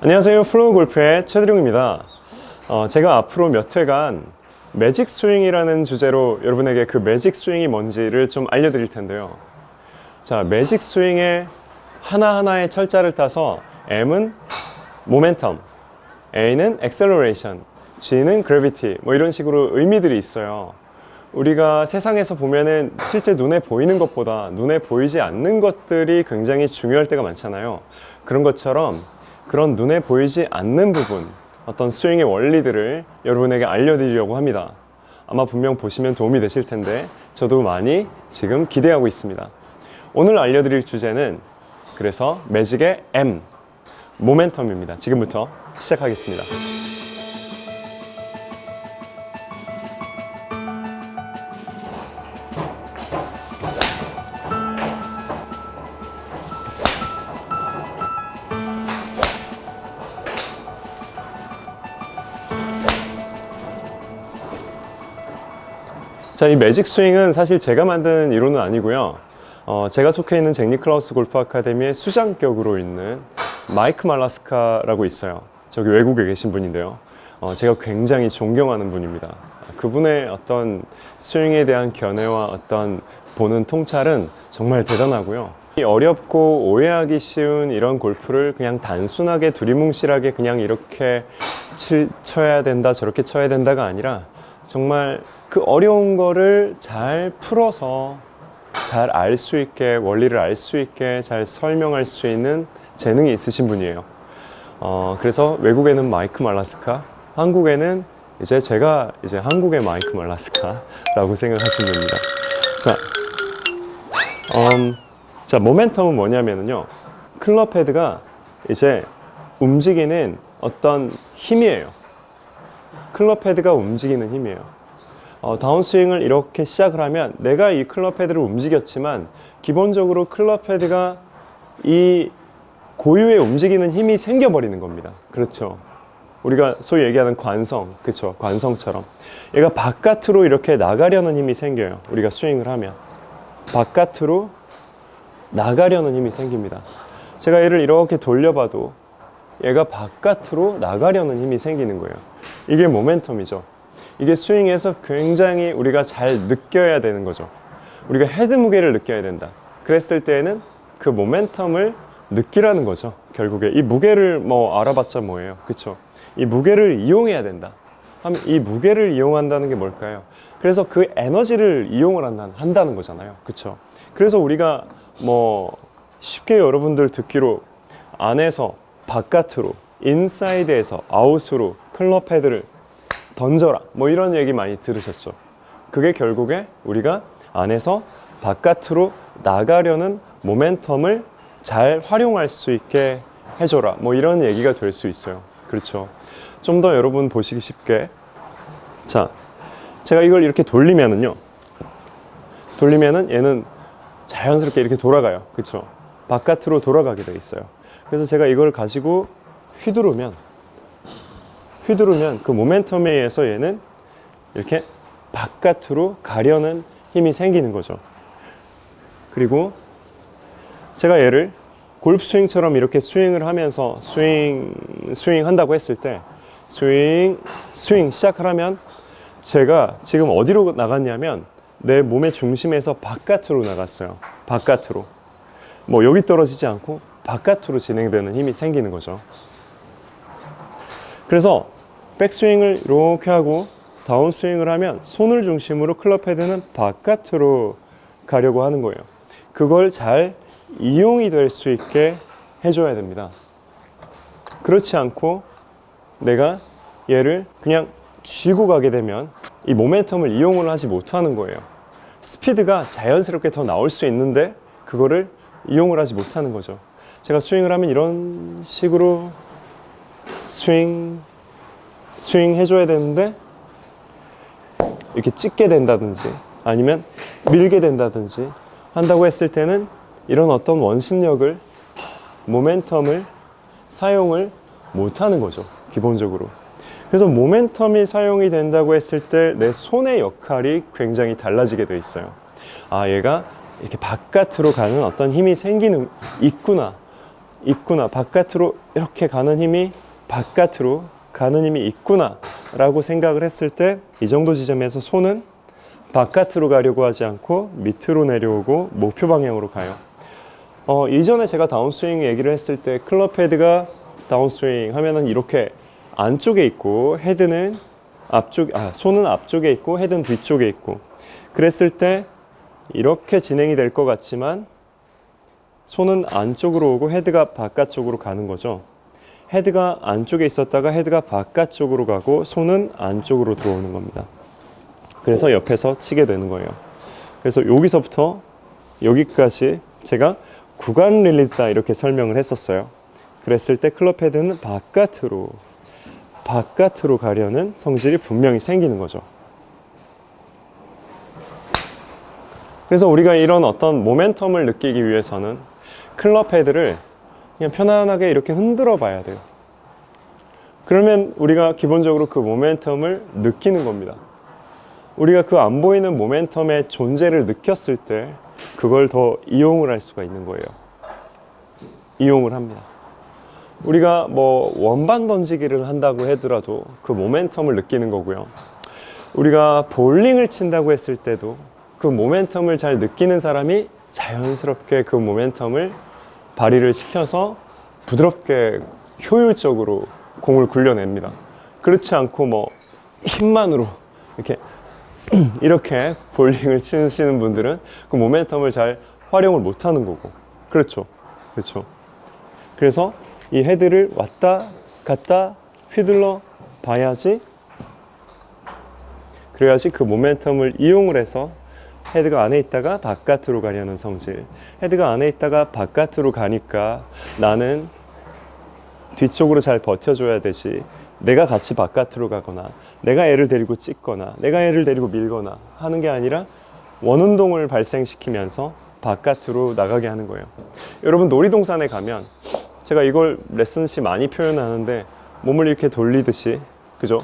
안녕하세요. 플로우 골프의 최드룡입니다. 제가 앞으로 몇 회간 매직 스윙이라는 주제로 여러분에게 그 매직 스윙이 뭔지를 좀 알려드릴 텐데요. 자, 매직 스윙의 하나하나의 철자를 따서 M은 모멘텀, A는 액셀러레이션, G는 그래비티, 뭐 이런 식으로 의미들이 있어요. 우리가 세상에서 보면은 실제 눈에 보이는 것보다 눈에 보이지 않는 것들이 굉장히 중요할 때가 많잖아요. 그런 것처럼 그런 눈에 보이지 않는 부분, 어떤 스윙의 원리들을 여러분에게 알려드리려고 합니다. 아마 분명 보시면 도움이 되실 텐데 저도 많이 지금 기대하고 있습니다. 오늘 알려드릴 주제는 그래서 매직의 M, 모멘텀입니다. 지금부터 시작하겠습니다. 자, 이 매직 스윙은 사실 제가 만든 이론은 아니고요. 제가 속해 있는 잭 니클라우스 골프 아카데미의 수장격으로 있는 마이크 말라스카라고 있어요. 저기 외국에 계신 분인데요. 제가 굉장히 존경하는 분입니다. 그분의 어떤 스윙에 대한 견해와 어떤 보는 통찰은 정말 대단하고요. 이 어렵고 오해하기 쉬운 이런 골프를 그냥 단순하게 두리뭉실하게 그냥 이렇게 쳐야 된다 저렇게 쳐야 된다가 아니라 정말 그 어려운 거를 잘 풀어서 잘 알 수 있게, 원리를 알 수 있게 잘 설명할 수 있는 재능이 있으신 분이에요. 그래서 외국에는 마이크 말라스카, 한국에는 제가 한국의 마이크 말라스카라고 생각하시면 됩니다. 자, 모멘텀은 뭐냐면요. 클럽 헤드가 움직이는 어떤 힘이에요. 클럽 헤드가 움직이는 힘이에요. 다운스윙을 이렇게 시작을 하면 내가 이 클럽 헤드를 움직였지만 기본적으로 클럽 헤드가 이 고유의 움직이는 힘이 생겨버리는 겁니다. 그렇죠. 우리가 소위 얘기하는 관성, 그렇죠. 관성처럼 얘가 바깥으로 이렇게 나가려는 힘이 생겨요. 우리가 스윙을 하면 바깥으로 나가려는 힘이 생깁니다. 제가 얘를 이렇게 돌려봐도 얘가 바깥으로 나가려는 힘이 생기는 거예요. 이게 모멘텀이죠. 이게 스윙에서 굉장히 우리가 잘 느껴야 되는 거죠. 우리가 헤드 무게를 느껴야 된다. 그랬을 때에는 그 모멘텀을 느끼라는 거죠. 결국에 이 무게를 알아봤자 뭐예요. 그렇죠? 이 무게를 이용해야 된다. 하면 이 무게를 이용한다는 게 뭘까요? 그래서 그 에너지를 이용을 한다는 거잖아요. 그렇죠? 그래서 우리가 쉽게 여러분들 듣기로 안에서 바깥으로, 인사이드에서 아웃으로 클럽 헤드를 던져라 이런 얘기 많이 들으셨죠. 그게 결국에 우리가 안에서 바깥으로 나가려는 모멘텀을 잘 활용할 수 있게 해줘라 이런 얘기가 될 수 있어요. 그렇죠. 좀 더 여러분 보시기 쉽게, 자, 제가 이걸 이렇게 돌리면은 얘는 자연스럽게 이렇게 돌아가요. 그렇죠. 바깥으로 돌아가게 돼 있어요. 그래서 제가 이걸 가지고 휘두르면 그 모멘텀에 의해서 얘는 이렇게 바깥으로 가려는 힘이 생기는 거죠. 그리고 제가 얘를 골프 스윙처럼 이렇게 스윙을 하면서 스윙 한다고 했을 때 스윙 시작을 하면 제가 지금 어디로 나갔냐면 내 몸의 중심에서 바깥으로 나갔어요. 바깥으로. 여기 떨어지지 않고 바깥으로 진행되는 힘이 생기는 거죠. 그래서 백스윙을 이렇게 하고 다운스윙을 하면 손을 중심으로 클럽 헤드는 바깥으로 가려고 하는 거예요. 그걸 잘 이용이 될 수 있게 해줘야 됩니다. 그렇지 않고 내가 얘를 그냥 쥐고 가게 되면 이 모멘텀을 이용을 하지 못하는 거예요. 스피드가 자연스럽게 더 나올 수 있는데 그거를 이용을 하지 못하는 거죠. 제가 스윙을 하면 이런 식으로 스윙 해줘야 되는데 이렇게 찍게 된다든지 아니면 밀게 된다든지 한다고 했을 때는 이런 어떤 원심력을, 모멘텀을 사용을 못하는 거죠. 기본적으로. 그래서 모멘텀이 사용이 된다고 했을 때 내 손의 역할이 굉장히 달라지게 돼 있어요. 아, 얘가 이렇게 바깥으로 가는 어떤 힘이 있구나. 있구나. 바깥으로 이렇게 가는 힘이 바깥으로 가는 힘이 있구나 라고 생각을 했을 때 이 정도 지점에서 손은 바깥으로 가려고 하지 않고 밑으로 내려오고 목표 방향으로 가요. 이전에 제가 다운스윙 얘기를 했을 때 클럽 헤드가 다운스윙 하면은 이렇게 안쪽에 있고 헤드는 손은 앞쪽에 있고 헤드는 뒤쪽에 있고 그랬을 때 이렇게 진행이 될 것 같지만 손은 안쪽으로 오고 헤드가 바깥쪽으로 가는 거죠. 헤드가 안쪽에 있었다가 헤드가 바깥쪽으로 가고 손은 안쪽으로 들어오는 겁니다. 그래서 옆에서 치게 되는 거예요. 그래서 여기서부터 여기까지 제가 구간 릴리즈다 이렇게 설명을 했었어요. 그랬을 때 클럽 헤드는 바깥으로 가려는 성질이 분명히 생기는 거죠. 그래서 우리가 이런 어떤 모멘텀을 느끼기 위해서는 클럽 헤드를 그냥 편안하게 이렇게 흔들어 봐야 돼요. 그러면 우리가 기본적으로 그 모멘텀을 느끼는 겁니다. 우리가 그 안 보이는 모멘텀의 존재를 느꼈을 때 그걸 더 이용을 할 수가 있는 거예요. 이용을 합니다. 우리가 뭐 원반 던지기를 한다고 하더라도 그 모멘텀을 느끼는 거고요. 우리가 볼링을 친다고 했을 때도 그 모멘텀을 잘 느끼는 사람이 자연스럽게 그 모멘텀을 발휘를 시켜서 부드럽게 효율적으로 공을 굴려냅니다. 그렇지 않고 뭐 힘만으로 이렇게 볼링을 치시는 분들은 그 모멘텀을 잘 활용을 못하는 거고. 그렇죠. 그래서 이 헤드를 왔다 갔다 휘둘러 봐야지, 그래야지 그 모멘텀을 이용을 해서 헤드가 안에 있다가 바깥으로 가려는 성질, 헤드가 안에 있다가 바깥으로 가니까 나는 뒤쪽으로 잘 버텨줘야 되지, 내가 같이 바깥으로 가거나 내가 애를 데리고 찍거나 내가 애를 데리고 밀거나 하는 게 아니라 원운동을 발생시키면서 바깥으로 나가게 하는 거예요. 여러분 놀이동산에 가면 제가 이걸 레슨 시 많이 표현하는데 몸을 이렇게 돌리듯이, 그죠?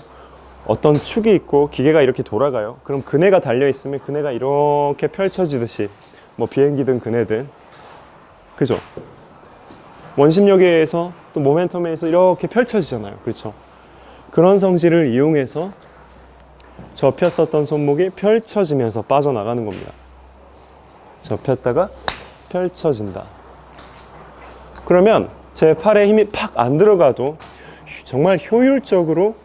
어떤 축이 있고 기계가 이렇게 돌아가요. 그럼 그네가 달려 있으면 그네가 이렇게 펼쳐지듯이, 뭐 비행기든 그네든, 그죠? 원심력에 의해서 또 모멘텀에 의해서 이렇게 펼쳐지잖아요. 그렇죠? 그런 성질을 이용해서 접혔었던 손목이 펼쳐지면서 빠져나가는 겁니다. 접혔다가 펼쳐진다. 그러면 제 팔에 힘이 팍 안 들어가도 정말 효율적으로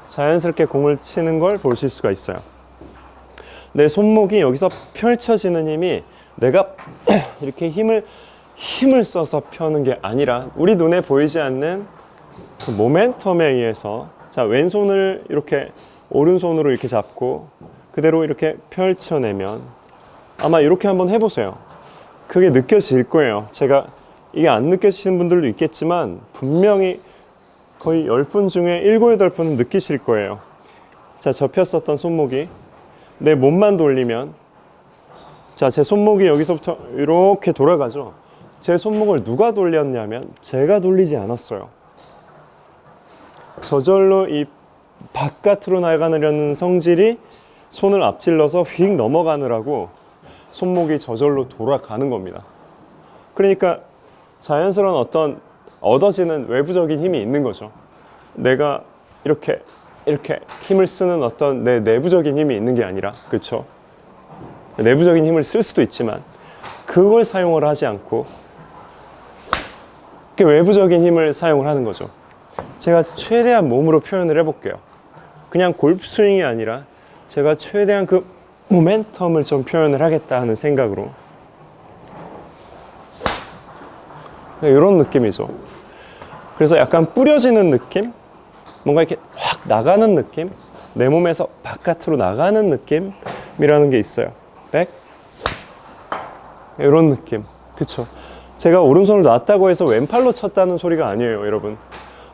자연스럽게 공을 치는 걸 보실 수가 있어요. 내 손목이 여기서 펼쳐지는 힘이 내가 이렇게 힘을 써서 펴는 게 아니라 우리 눈에 보이지 않는 그 모멘텀에 의해서, 자, 왼손을 이렇게 오른손으로 이렇게 잡고 그대로 이렇게 펼쳐내면, 아마 이렇게 한번 해보세요. 그게 느껴질 거예요. 제가 이게 안 느껴지시는 분들도 있겠지만 분명히 거의 10분 중에 7, 8분은 느끼실 거예요. 자, 접혔었던 손목이 내 몸만 돌리면, 자, 제 손목이 여기서부터 이렇게 돌아가죠. 제 손목을 누가 돌렸냐면 제가 돌리지 않았어요. 저절로 이 바깥으로 나가려는 성질이 손을 앞질러서 휙 넘어가느라고 손목이 저절로 돌아가는 겁니다. 그러니까 자연스러운 어떤 얻어지는 외부적인 힘이 있는 거죠. 내가 이렇게 힘을 쓰는 어떤 내 내부적인 힘이 있는 게 아니라, 그렇죠? 내부적인 힘을 쓸 수도 있지만 그걸 사용을 하지 않고 외부적인 힘을 사용을 하는 거죠. 제가 최대한 몸으로 표현을 해볼게요. 그냥 골프 스윙이 아니라 제가 최대한 그 모멘텀을 좀 표현을 하겠다 하는 생각으로, 이런 느낌이죠. 그래서 약간 뿌려지는 느낌? 뭔가 이렇게 확 나가는 느낌? 내 몸에서 바깥으로 나가는 느낌이라는 게 있어요. 백? 이런 느낌. 그쵸? 제가 오른손을 놨다고 해서 왼팔로 쳤다는 소리가 아니에요, 여러분.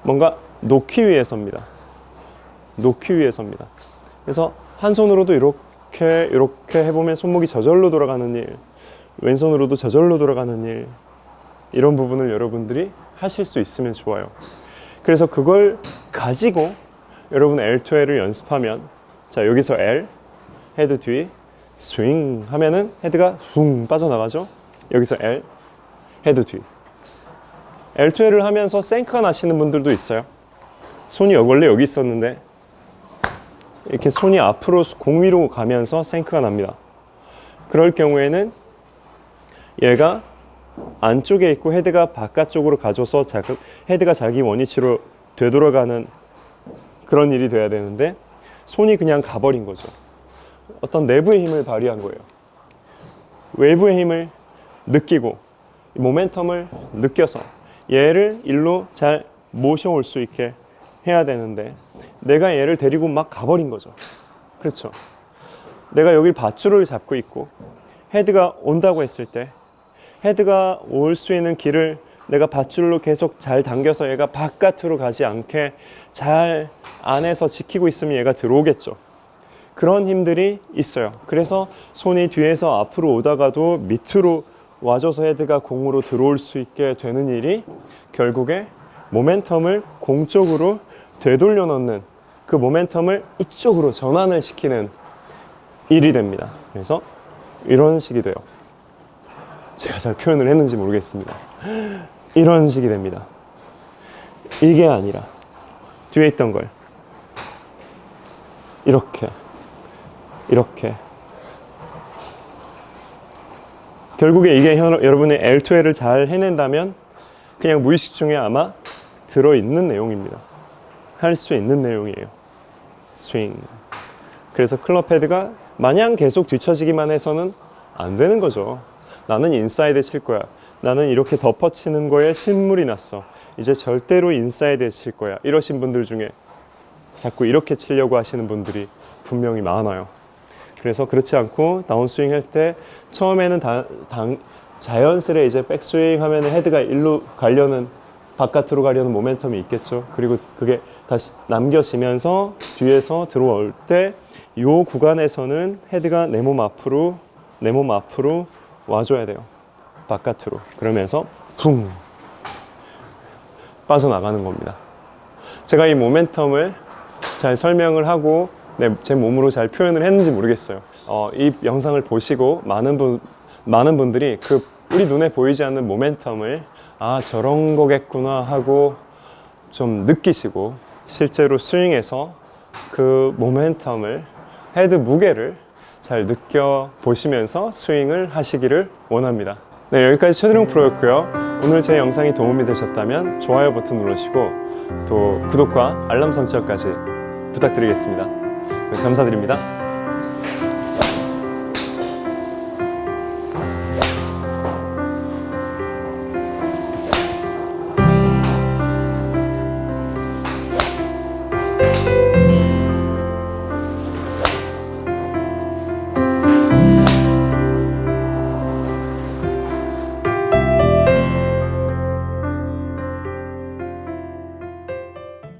뭔가 놓기 위해서입니다. 놓기 위해서입니다. 그래서 한 손으로도 이렇게 해보면 손목이 저절로 돌아가는 일, 왼손으로도 저절로 돌아가는 일, 이런 부분을 여러분들이 하실 수 있으면 좋아요. 그래서 그걸 가지고 여러분 L2L을 연습하면, 자, 여기서 L, 헤드 뒤, 스윙 하면은 헤드가 붕 빠져나가죠. 여기서 L, 헤드 뒤. L2L을 하면서 생크가 나시는 분들도 있어요. 손이 원래 여기 있었는데 이렇게 손이 앞으로 공 위로 가면서 생크가 납니다. 그럴 경우에는 얘가 안쪽에 있고 헤드가 바깥쪽으로 가줘서 헤드가 자기 원위치로 되돌아가는 그런 일이 돼야 되는데 손이 그냥 가버린 거죠. 어떤 내부의 힘을 발휘한 거예요. 외부의 힘을 느끼고 모멘텀을 느껴서 얘를 일로 잘 모셔올 수 있게 해야 되는데 내가 얘를 데리고 막 가버린 거죠. 그렇죠. 내가 여기 밧줄을 잡고 있고 헤드가 온다고 했을 때 헤드가 올 수 있는 길을 내가 밧줄로 계속 잘 당겨서 얘가 바깥으로 가지 않게 잘 안에서 지키고 있으면 얘가 들어오겠죠. 그런 힘들이 있어요. 그래서 손이 뒤에서 앞으로 오다가도 밑으로 와줘서 헤드가 공으로 들어올 수 있게 되는 일이 결국에 모멘텀을 공 쪽으로 되돌려 놓는 그 모멘텀을 이쪽으로 전환을 시키는 일이 됩니다. 그래서 이런 식이 돼요. 제가 잘 표현을 했는지 모르겠습니다. 이런 식이 됩니다. 이게 아니라 뒤에 있던 걸 이렇게 결국에 이게 여러분의 L2L을 잘 해낸다면 그냥 무의식 중에 아마 들어있는 내용입니다. 할 수 있는 내용이에요. 스윙. 그래서 클럽 헤드가 마냥 계속 뒤처지기만 해서는 안 되는 거죠. 나는 인사이드 칠 거야. 나는 이렇게 덮어치는 거에 신물이 났어. 이제 절대로 인사이드에 칠 거야. 이러신 분들 중에 자꾸 이렇게 치려고 하시는 분들이 분명히 많아요. 그래서 그렇지 않고 다운스윙 할 때 처음에는 자연스레 이제 백스윙 하면 헤드가 일로 가려는 바깥으로 가려는 모멘텀이 있겠죠. 그리고 그게 다시 남겨지면서 뒤에서 들어올 때 이 구간에서는 헤드가 내 몸 앞으로 와줘야 돼요. 바깥으로. 그러면서 붕 빠져나가는 겁니다. 제가 이 모멘텀을 잘 설명을 하고 제 몸으로 잘 표현을 했는지 모르겠어요. 이 영상을 보시고 많은 분들이 그 우리 눈에 보이지 않는 모멘텀을 아 저런 거겠구나 하고 좀 느끼시고 실제로 스윙에서 그 모멘텀을 헤드 무게를 잘 느껴보시면서 스윙을 하시기를 원합니다. 네, 여기까지 최드령 프로였고요. 오늘 제 영상이 도움이 되셨다면 좋아요 버튼 누르시고 또 구독과 알람 설정까지 부탁드리겠습니다. 감사드립니다.